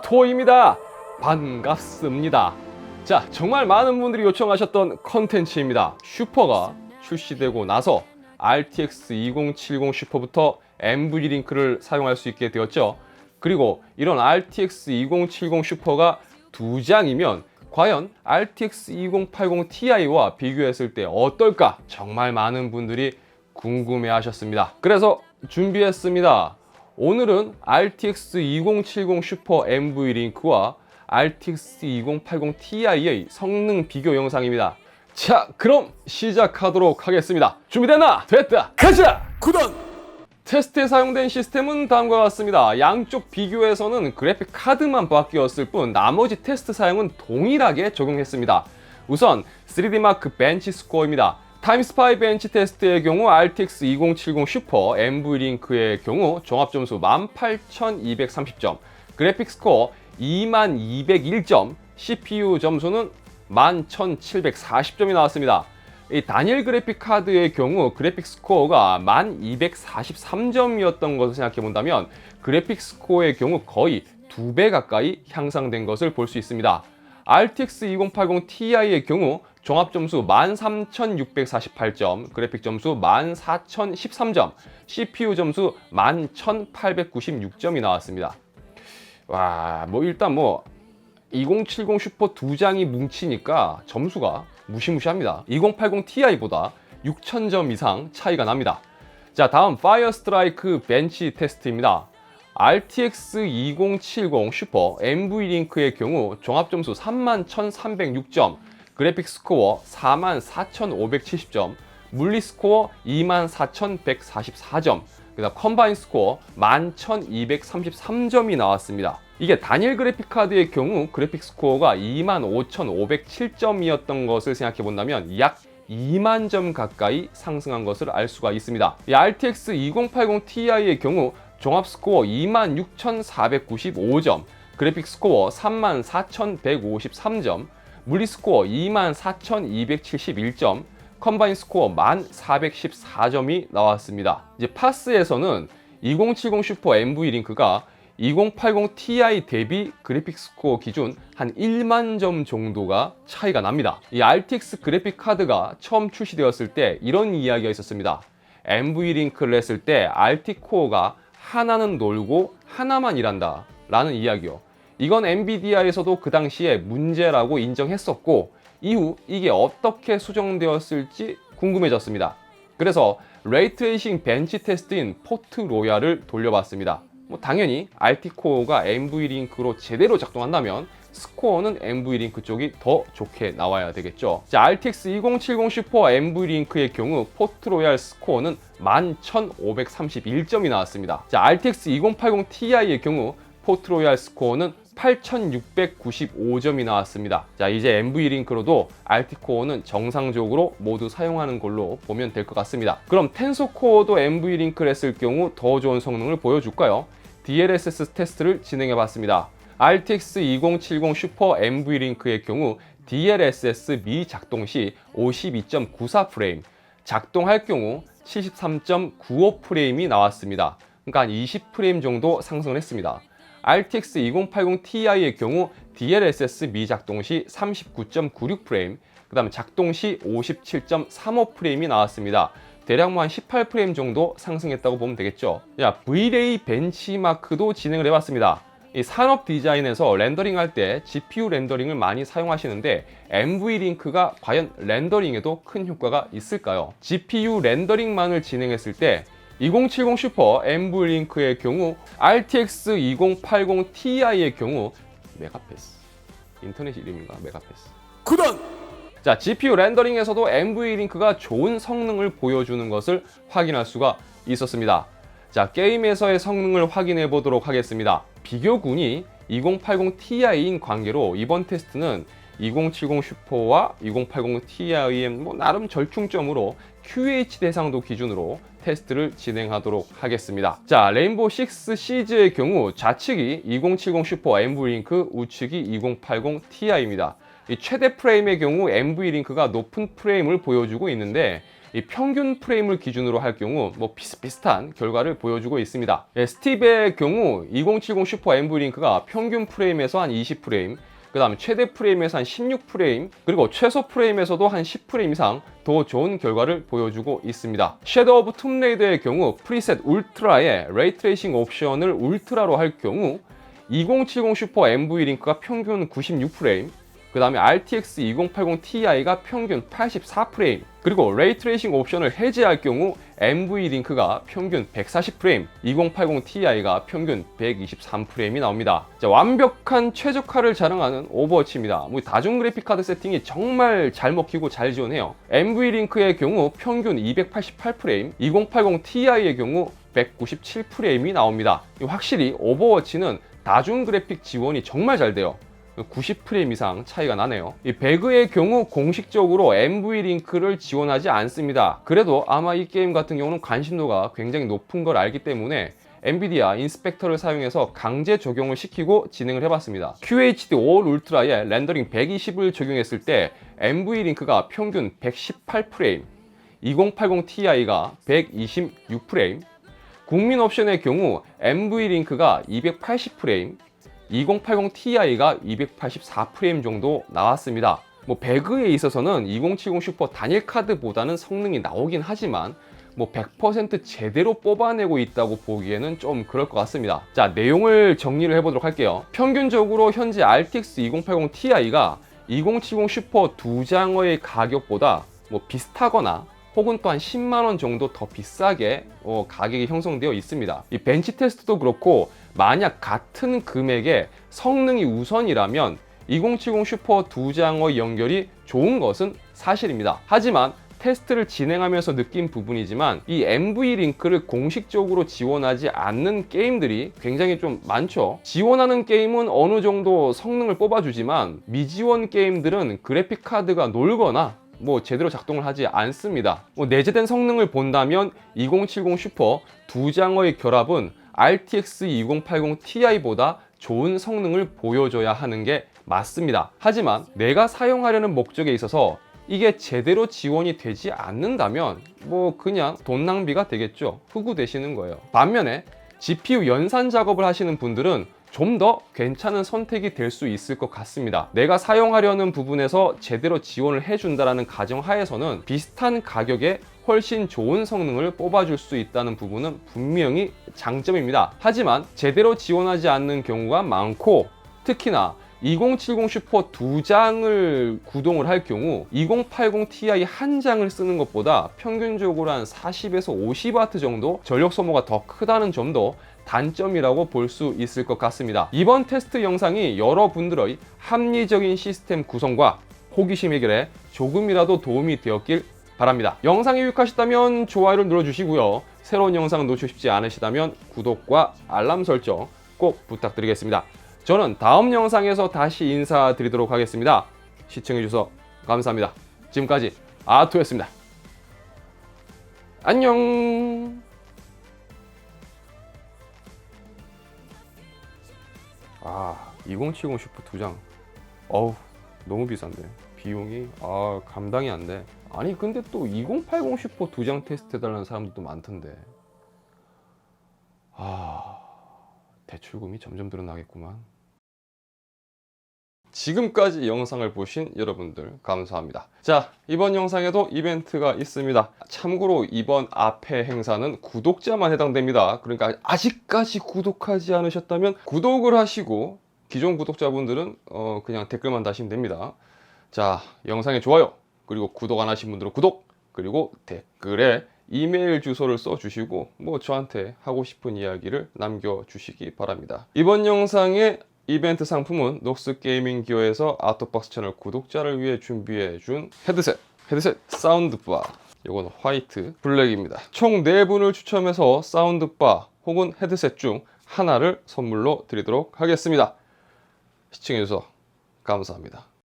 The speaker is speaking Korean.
토입니다. 반갑습니다. 자, 정말 많은 분들이 요청하셨던 컨텐츠입니다. 슈퍼가 출시되고 나서 RTX 2070 슈퍼부터 NVIDIA 링크를 사용할 수 있게 되었죠. 그리고 이런 RTX 2070 슈퍼가 두 장이면 과연 RTX 2080 Ti와 비교했을 때 어떨까? 정말 많은 분들이 궁금해 하셨습니다. 그래서 준비했습니다. 오늘은 RTX 2070 슈퍼 NV 링크와 RTX 2080 Ti의 성능 비교 영상입니다. 자, 그럼 시작하도록 하겠습니다. 준비됐나? 됐다! 가자! 구동! 테스트에 사용된 시스템은 다음과 같습니다. 양쪽 비교에서는 그래픽 카드만 바뀌었을 뿐 나머지 테스트 사양은 동일하게 적용했습니다. 우선 3D마크 벤치 스코어입니다. 타임스파이 벤치 테스트의 경우 RTX 2070 슈퍼 NV 링크의 경우 종합점수 18,230점, 그래픽 스코어 2201점, CPU 점수는 11,740점이 나왔습니다. 이 단일 그래픽 카드의 경우 그래픽 스코어가 1243점이었던 것을 생각해 본다면 그래픽 스코어의 경우 거의 2배 가까이 향상된 것을 볼 수 있습니다. RTX 2080 Ti의 경우 종합점수 13,648점, 그래픽 점수 14,013점, CPU 점수 11,896점이 나왔습니다. 와, 일단 2070 슈퍼 두 장이 뭉치니까 점수가 무시무시합니다. 2080 Ti보다 6,000점 이상 차이가 납니다. 자, 다음 파이어 스트라이크 벤치 테스트입니다. RTX 2070 슈퍼 NV 링크의 경우 종합점수 31,306점, 그래픽 스코어 44,570점, 물리 스코어 24,144점, 그다음 컴바인 스코어 11,233점이 나왔습니다. 이게 단일 그래픽 카드의 경우 그래픽 스코어가 25,507점이었던 것을 생각해 본다면 약 2만 점 가까이 상승한 것을 알 수가 있습니다. 이 RTX 2080 Ti의 경우 종합 스코어 26,495점, 그래픽 스코어 34,153점, 물리 스코어 24,271점, 컴바인 스코어 1,414점이 나왔습니다. 이제 파스에서는 2070 슈퍼 NV 링크가 2080 Ti 대비 그래픽 스코어 기준 한 1만 점 정도가 차이가 납니다. 이 RTX 그래픽 카드가 처음 출시되었을 때 이런 이야기가 있었습니다. NV 링크를 했을 때 RT 코어가 하나는 놀고 하나만 일한다 라는 이야기요. 이건 엔비디아에서도 그 당시에 문제라고 인정했었고 이후 이게 어떻게 수정되었을지 궁금해졌습니다. 그래서 레이트레이싱 벤치 테스트인 포트 로얄을 돌려봤습니다. 당연히 RT 코어가 NV 링크로 제대로 작동한다면 스코어는 NV 링크 쪽이 더 좋게 나와야 되겠죠. 자, RTX 2070 슈퍼 NV 링크의 경우 포트 로얄 스코어는 11,531점이 나왔습니다. 자, RTX 2080 Ti의 경우 포트 로얄 스코어는 8,695점이 나왔습니다. 자, 이제 NV 링크로도 RT 코어는 정상적으로 모두 사용하는 걸로 보면 될 것 같습니다. 그럼 텐소 코어도 NV 링크를 했을 경우 더 좋은 성능을 보여줄까요? DLSS 테스트를 진행해 봤습니다. RTX 2070 슈퍼 NV 링크의 경우 DLSS 미작동 시 52.94 프레임, 작동할 경우 73.95 프레임이 나왔습니다. 그러니까 한 20 프레임 정도 상승을 했습니다. RTX 2080 Ti의 경우 DLSS 미작동 시 39.96 프레임, 그 다음에 작동 시 57.35 프레임이 나왔습니다. 대략 한 18프레임 정도 상승했다고 보면 되겠죠. 자, V-Ray 벤치마크도 진행을 해봤습니다. 이 산업 디자인에서 렌더링 할 때 GPU 렌더링을 많이 사용하시는데 NV 링크가 과연 렌더링에도 큰 효과가 있을까요? GPU 렌더링만을 진행했을 때 2070 슈퍼 NV 링크의 경우 RTX 2080 Ti의 경우 메가패스, 인터넷 이름인가? 메가패스 구동! 자, GPU 렌더링에서도 NV 링크가 좋은 성능을 보여주는 것을 확인할 수가 있었습니다. 자, 게임에서의 성능을 확인해 보도록 하겠습니다. 비교군이 2080 Ti인 관계로 이번 테스트는 2070 슈퍼와 2080 Ti의 나름 절충점으로 QH 대상도 기준으로 테스트를 진행하도록 하겠습니다. 자, 레인보우 6 시즈의 경우 좌측이 2070 슈퍼 NV 링크, 우측이 2080 Ti입니다. 이 최대 프레임의 경우 NV 링크가 높은 프레임을 보여주고 있는데 이 평균 프레임을 기준으로 할 경우 뭐 비슷비슷한 결과를 보여주고 있습니다. 스팁의 경우 2070 슈퍼 MV 링크가 평균 프레임에서 한 20프레임, 그 다음에 최대 프레임에서 한 16프레임, 그리고 최소 프레임에서도 한 10프레임 이상 더 좋은 결과를 보여주고 있습니다. 섀도우 오브 툼레이더의 경우 프리셋 울트라의 레이트레이싱 옵션을 울트라로 할 경우 2070 슈퍼 MV 링크가 평균 96프레임, 그 다음에 RTX 2080 Ti가 평균 84프레임, 그리고 레이트레이싱 옵션을 해제할 경우 MV 링크가 평균 140프레임, 2080 Ti가 평균 123프레임이 나옵니다. 자, 완벽한 최적화를 자랑하는 오버워치입니다. 뭐 다중 그래픽 카드 세팅이 정말 잘 먹히고 잘 지원해요. MV 링크의 경우 평균 288프레임, 2080 Ti의 경우 197프레임이 나옵니다. 확실히 오버워치는 다중 그래픽 지원이 정말 잘 돼요. 90프레임 이상 차이가 나네요. 이 배그의 경우 공식적으로 MV 링크를 지원하지 않습니다. 그래도 아마 이 게임 같은 경우는 관심도가 굉장히 높은 걸 알기 때문에 엔비디아 인스펙터를 사용해서 강제 적용을 시키고 진행을 해봤습니다. QHD All 울트라에 렌더링 120을 적용했을 때 MV 링크가 평균 118프레임, 2080 Ti가 126프레임, 국민 옵션의 경우 MV 링크가 280프레임, 2080 Ti가 284프레임 정도 나왔습니다. 뭐 배그에 있어서는 2070 슈퍼 단일 카드보다는 성능이 나오긴 하지만 뭐 100% 제대로 뽑아내고 있다고 보기에는 좀 그럴 것 같습니다. 자, 내용을 정리를 해보도록 할게요. 평균적으로 현재 RTX 2080 Ti가 2070 슈퍼 두 장의 가격보다 뭐 비슷하거나 혹은 또 한 10만원 정도 더 비싸게 가격이 형성되어 있습니다. 이 벤치 테스트도 그렇고 만약 같은 금액에 성능이 우선이라면 2070 슈퍼 두 장의 연결이 좋은 것은 사실입니다. 하지만 테스트를 진행하면서 느낀 부분이지만 이 MV 링크를 공식적으로 지원하지 않는 게임들이 굉장히 좀 많죠. 지원하는 게임은 어느 정도 성능을 뽑아주지만 미지원 게임들은 그래픽 카드가 놀거나 뭐 제대로 작동을 하지 않습니다. 내재된 성능을 본다면 2070 슈퍼 두 장의 결합은 RTX 2080 Ti보다 좋은 성능을 보여줘야 하는 게 맞습니다. 하지만 내가 사용하려는 목적에 있어서 이게 제대로 지원이 되지 않는다면 뭐 그냥 돈 낭비가 되겠죠. 흑우되시는 거예요. 반면에 GPU 연산 작업을 하시는 분들은 좀 더 괜찮은 선택이 될 수 있을 것 같습니다. 내가 사용하려는 부분에서 제대로 지원을 해준다는 가정하에서는 비슷한 가격에 훨씬 좋은 성능을 뽑아줄 수 있다는 부분은 분명히 장점입니다. 하지만 제대로 지원하지 않는 경우가 많고 특히나 2070 슈퍼 두 장을 구동을 할 경우 2080 Ti 한 장을 쓰는 것보다 평균적으로 한 40에서 50W 정도 전력 소모가 더 크다는 점도 단점이라고 볼 수 있을 것 같습니다. 이번 테스트 영상이 여러분들의 합리적인 시스템 구성과 호기심 해결에 조금이라도 도움이 되었길 바랍니다. 영상이 유익하셨다면 좋아요를 눌러주시고요. 새로운 영상 놓치고 싶지 않으시다면 구독과 알람 설정 꼭 부탁드리겠습니다. 저는 다음 영상에서 다시 인사드리도록 하겠습니다. 시청해주셔서 감사합니다. 지금까지 아토였습니다. 안녕. 아, 2070 슈퍼 두 장. 어우, 너무 비싼데. 비용이 감당이 안 돼. 아니 근데 또 2080 슈퍼 두 장 테스트 해달라는 사람들도 많던데. 대출금이 점점 늘어나겠구만. 지금까지 영상을 보신 여러분들 감사합니다. 자, 이번 영상에도 이벤트가 있습니다. 참고로 이번 앞에 행사는 구독자만 해당됩니다. 그러니까 아직까지 구독하지 않으셨다면 구독을 하시고 기존 구독자분들은 그냥 댓글만 다시면 됩니다. 자, 영상에 좋아요, 그리고 구독 안 하신 분들은 구독, 그리고 댓글에 이메일 주소를 써주시고 뭐 저한테 하고 싶은 이야기를 남겨주시기 바랍니다. 이번 영상의 이벤트 상품은 녹스 게이밍 기어에서 아토박스 채널 구독자를 위해 준비해준 헤드셋 사운드바. 이건 화이트, 블랙입니다. 총 4분을 추첨해서 사운드바 혹은 헤드셋 중 하나를 선물로 드리도록 하겠습니다. 시청해주셔서 감사합니다.